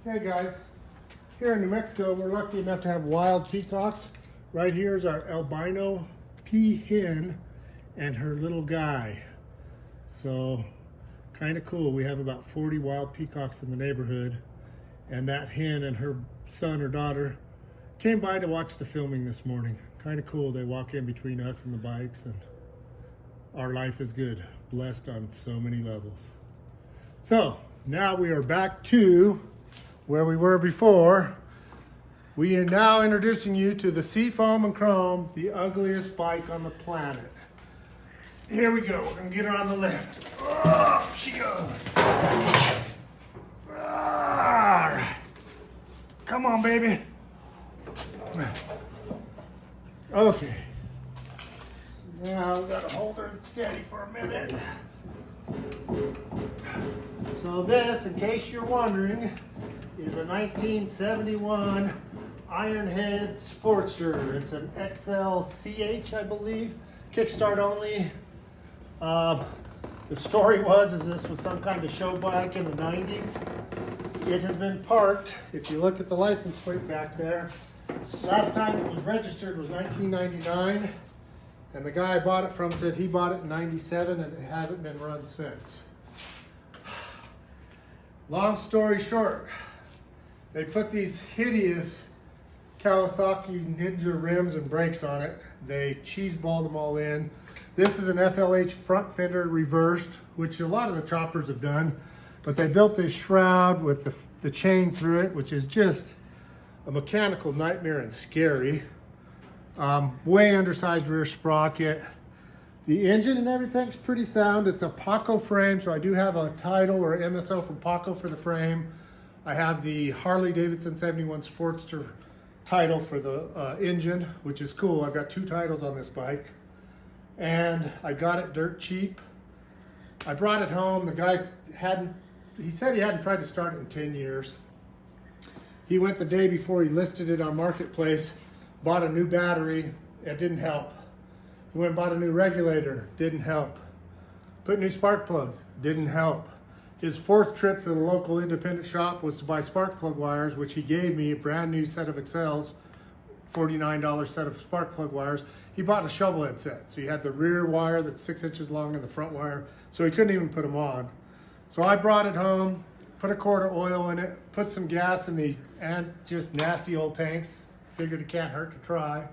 Hey guys, here in New Mexico, we're lucky enough to have wild peacocks. Right here is our albino peahen and her little guy. So, kind of cool. We have about 40 wild peacocks in the neighborhood, and that hen and her son or daughter came by to watch the filming this morning. Kind of cool. They walk in between us and the bikes, and our life is good. Blessed on so many levels. So, now we are back to where we were before. We are now introducing you to the Seafoam and Chrome, the ugliest bike on the planet. Here we go. We're gonna get her on the left. Oh, she goes. Ah, come on, baby. Okay. Now we gotta hold her steady for a minute. So this, in case you're wondering, is a 1971 Ironhead Sportster. It's an XLCH, I believe. Kickstart only. The story is this was some kind of show bike in the 90s. It has been parked. If you look at the license plate back there, last time it was registered was 1999, and the guy I bought it from said he bought it in 97 and it hasn't been run since. Long story short, they put these hideous Kawasaki Ninja rims and brakes on it. They cheeseballed them all in. This is an FLH front fender reversed, which a lot of the choppers have done, but they built this shroud with the chain through it, which is just a mechanical nightmare and scary. Way undersized rear sprocket. The engine and everything's pretty sound. It's a Paco frame, so I do have a title or MSO from Paco for the frame. I have the Harley Davidson 71 Sportster title for the engine, which is cool. I've got 2 titles on this bike, and I got it dirt cheap. I brought it home. The guy he said he hadn't tried to start it in 10 years. He went the day before he listed it on Marketplace, bought a new battery. It didn't help. He went and bought a new regulator. Didn't help. Put new spark plugs. Didn't help. His 4th trip to the local independent shop was to buy spark plug wires, which he gave me a brand new set of Excels, $49 set of spark plug wires. He bought a shovel head set. So he had the rear wire that's 6 inches long and the front wire, so he couldn't even put them on. So I brought it home, put a quart of oil in it, put some gas in and just nasty old tanks. Figured it can't hurt to try.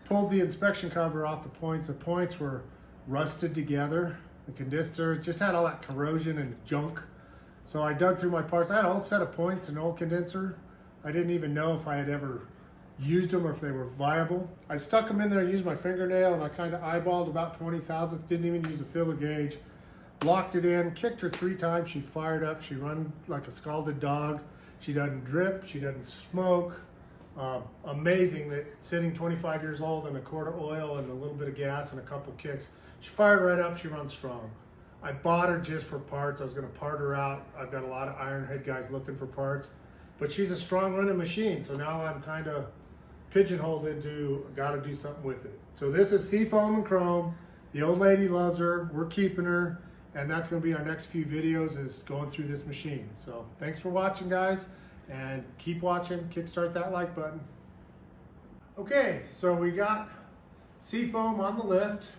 Pulled the inspection cover off the points. The points were rusted together. The condenser just had all that corrosion and junk. So I dug through my parts. I had an old set of points and an old condenser. I didn't even know if I had ever used them or if they were viable. I stuck them in there and used my fingernail, and I kind of eyeballed about 20 thousandths. Didn't even use a filler gauge. Locked it in, kicked her 3 times. She fired up. She run like a scalded dog. She doesn't drip. She doesn't smoke. Amazing that sitting 25 years old and a quart of oil and a little bit of gas and a couple kicks, she fired right up. She runs strong. I bought her just for parts. I was going to part her out. I've got a lot of Ironhead guys looking for parts, but she's a strong running machine. So now I'm kind of pigeonholed into got to do something with it. So this is Seafoam and Chrome. The old lady loves her. We're keeping her, and that's going to be our next few videos, is going through this machine. So thanks for watching, guys. And keep watching, kickstart that like button. Okay, so we got Seafoam on the lift.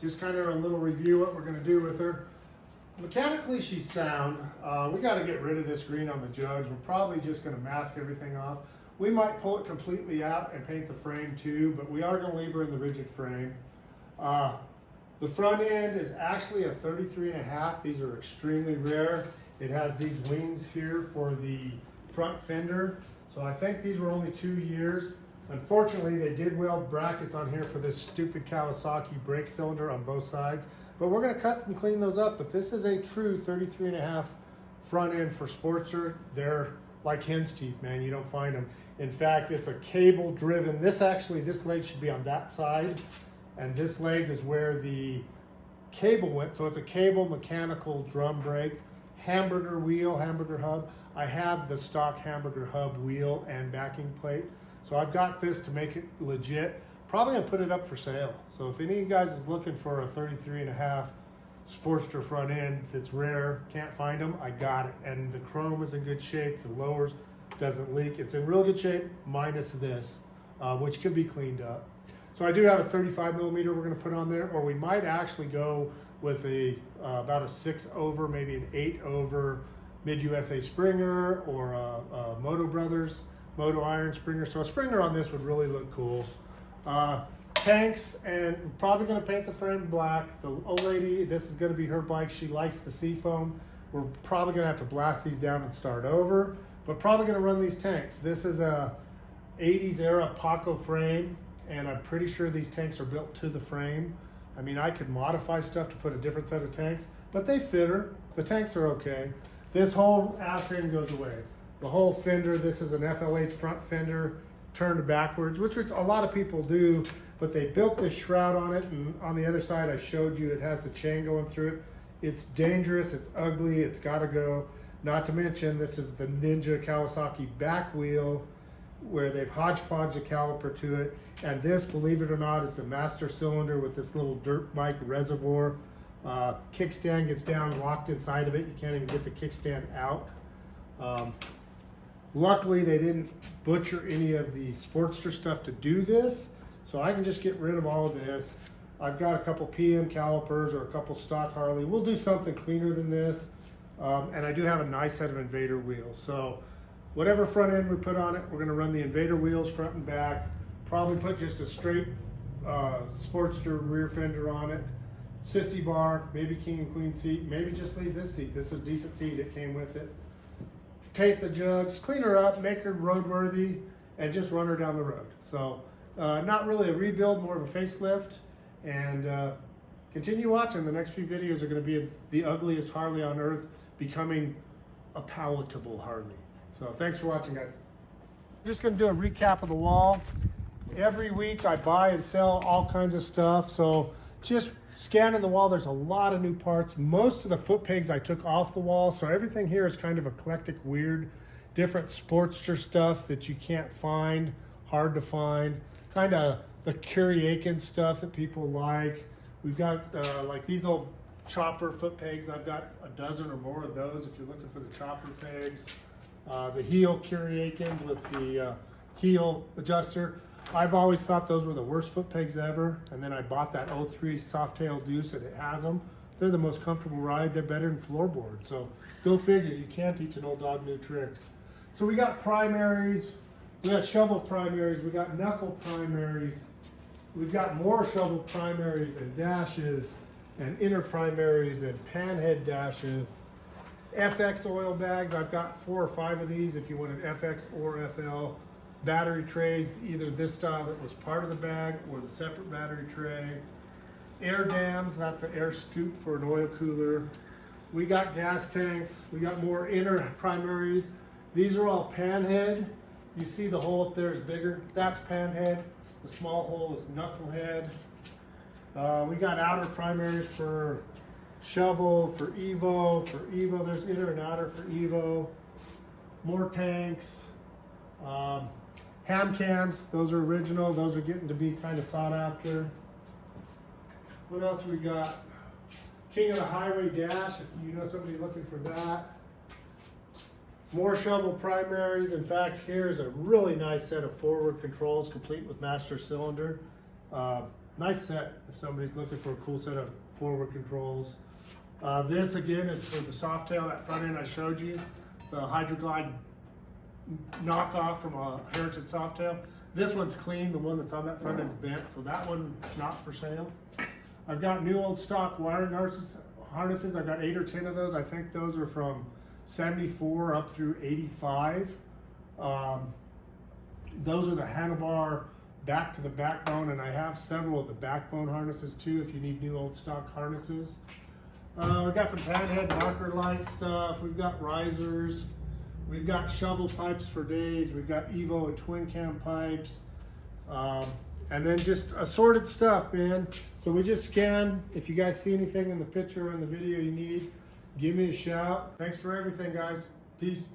Just kind of a little review what we're gonna do with her. Mechanically, she's sound. We gotta get rid of this green on the jugs. We're probably just gonna mask everything off. We might pull it completely out and paint the frame too, but we are gonna leave her in the rigid frame. The front end is actually a 33.5. These are extremely rare. It has these wings here for the front fender. So I think these were only 2 years. Unfortunately, they did weld brackets on here for this stupid Kawasaki brake cylinder on both sides. But we're gonna cut and clean those up. But this is a true 33.5 front end for Sportster. They're like hen's teeth, man. You don't find them. In fact, it's a cable driven. This leg should be on that side. And this leg is where the cable went. So it's a cable mechanical drum brake. Hamburger wheel, hamburger hub. I have the stock hamburger hub wheel and backing plate. So I've got this to make it legit. Probably gonna put it up for sale. So if any of you guys is looking for a 33.5 Sportster front end that's rare, can't find them, I got it. And the chrome is in good shape, the lowers doesn't leak. It's in real good shape, minus this, which could be cleaned up. So I do have a 35 millimeter we're gonna put on there, or we might actually go with a about a 6 over, maybe an 8 over Mid-USA Springer, or a Moto Brothers Moto Iron Springer. So a Springer on this would really look cool. Tanks, and we're probably gonna paint the frame black. The old lady, this is gonna be her bike. She likes the seafoam. We're probably gonna have to blast these down and start over, but probably gonna run these tanks. This is a 80s era Paco frame, and I'm pretty sure these tanks are built to the frame. I mean, I could modify stuff to put a different set of tanks, but they fit her. The tanks are okay. This whole ass end goes away. The whole fender, this is an FLH front fender turned backwards, which a lot of people do, but they built this shroud on it, and on the other side I showed you it has the chain going through it. It's dangerous, it's ugly, it's gotta go. Not to mention, this is the Ninja Kawasaki back wheel where they've hodgepodged a caliper to it. And this, believe it or not, is the master cylinder with this little dirt bike reservoir. Kickstand gets down locked inside of it. You can't even get the kickstand out. Luckily, they didn't butcher any of the Sportster stuff to do this, so I can just get rid of all of this. I've got a couple PM calipers or a couple stock Harley. We'll do something cleaner than this. And I do have a nice set of Invader wheels. So whatever front end we put on it, we're gonna run the Invader wheels front and back. Probably put just a straight Sportster rear fender on it. Sissy bar, maybe king and queen seat, maybe just leave this seat. This is a decent seat, it came with it. Paint the jugs, clean her up, make her roadworthy, and just run her down the road. So not really a rebuild, more of a facelift. And continue watching. The next few videos are going to be of the ugliest Harley on earth becoming a palatable Harley. So thanks for watching, guys. I'm just going to do a recap of the wall. Every week I buy and sell all kinds of stuff. So just scanning the wall, there's a lot of new parts. Most of the foot pegs I took off the wall. So everything here is kind of eclectic, weird, different Sportster stuff that you can't find, hard to find. Kind of the Curry stuff that people like. We've got like these old chopper foot pegs. I've got a dozen or more of those if you're looking for the chopper pegs. The heel Curry with the heel adjuster. I've always thought those were the worst foot pegs ever, and then I bought that 03 Softail Deuce and it has them. They're the most comfortable ride. They're better than floorboard. So go figure, you can't teach an old dog new tricks. So we got primaries, we got shovel primaries, we got knuckle primaries, we've got more shovel primaries and dashes and inner primaries and panhead dashes. FX oil bags, I've got 4 or 5 of these if you want an FX or FL. Battery trays, either this style that was part of the bag or the separate battery tray. Air dams, that's an air scoop for an oil cooler. We got gas tanks, we got more inner primaries. These are all panhead. You see the hole up there is bigger, that's panhead. The small hole is knucklehead. We got outer primaries for shovel, for Evo, there's inner and outer for Evo. More tanks. Ham cans, those are original, those are getting to be kind of sought after. What else we got? King of the Highway dash, if you know somebody looking for that. More shovel primaries. In fact, here's a really nice set of forward controls, complete with master cylinder. Nice set if somebody's looking for a cool set of forward controls. This again is for the Softail, that front end I showed you, the Hydroglide knockoff from a Heritage Softail. This one's clean, the one that's on that front end's bent, so that one's not for sale. I've got new old stock wiring harnesses. I've got 8 or 10 of those. I think those are from 74 up through 85. Those are the handlebar back to the backbone, and I have several of the backbone harnesses too if you need new old stock harnesses. We've got some panhead knocker light stuff. We've got risers. We've got shovel pipes for days. We've got Evo and twin cam pipes. And then just assorted stuff, man. So we just scan. If you guys see anything in the picture or in the video you need, give me a shout. Thanks for everything, guys. Peace.